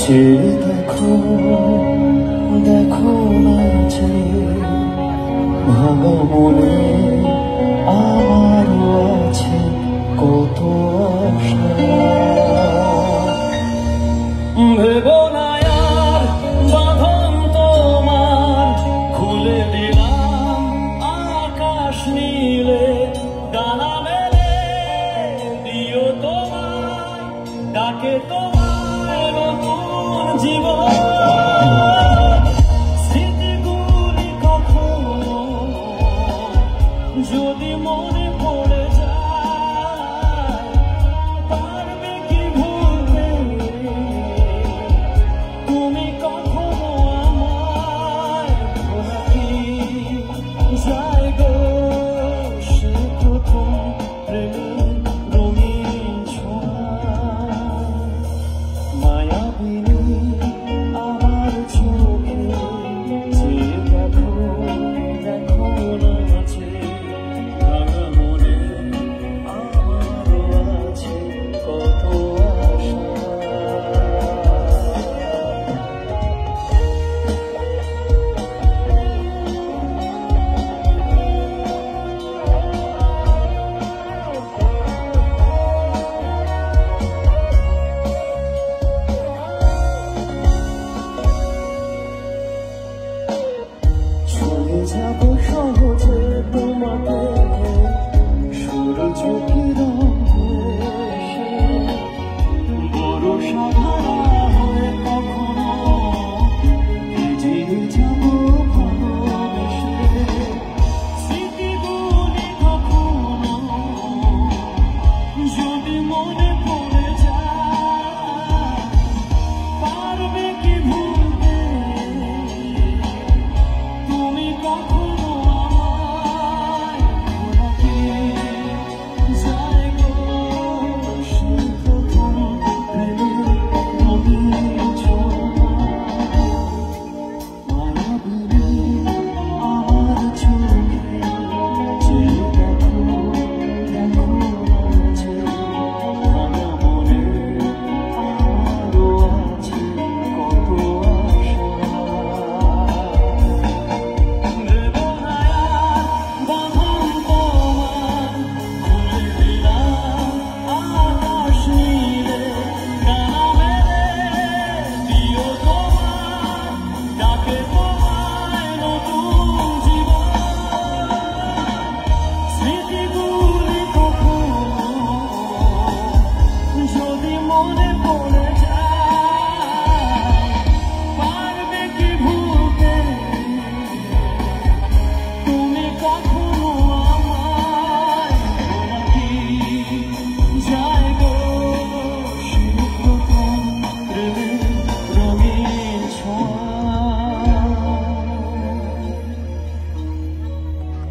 চেয়ে দেখো দেখো না যে ভাঙা মনে আমারও আছে কত আশা। ভেবো না আর বাঁধন তোমার, খুলে দিলাম আকাশ নীলে, ডানা মেলে দিও তোমার, ডাকে তোমার নতুন জীবন। স্মৃতিগুলি কখনো যদি মনে পড়ে যায়, পারবে কি ভুলতে তুমি কখনো আমায়? ভোলা কি যায় গো সে প্রথম প্রেমের রঙিন ছোঁয়া। মায়াবিনী আমার চোখে চেয়ে দেখো দেখো না যে ভাঙা মনে আমারও আছে কত আশা। চলে যাব সহজে তোমাকে, সূর্য কিরণ হয়ে বড় সাধারা হয়ে কখনো ভিজিয়ে যাব ভালোবেসে। স্মৃতিগুলি কখনো যদি মনে পড়ে যায়, পারবে কি ভুলতে তুমি কখনো আমায়? ভোলা কি যায় গো সে প্রথম প্রেমের রঙিন ছোঁয়া। মায়াবিনী আমার চোখে চেয়ে দেখো দেখো না যে ভাঙা মনে আমারও আছে কত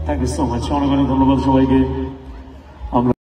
Thank you so much. অনেক অনেক ধন্যবাদ সবাইকে।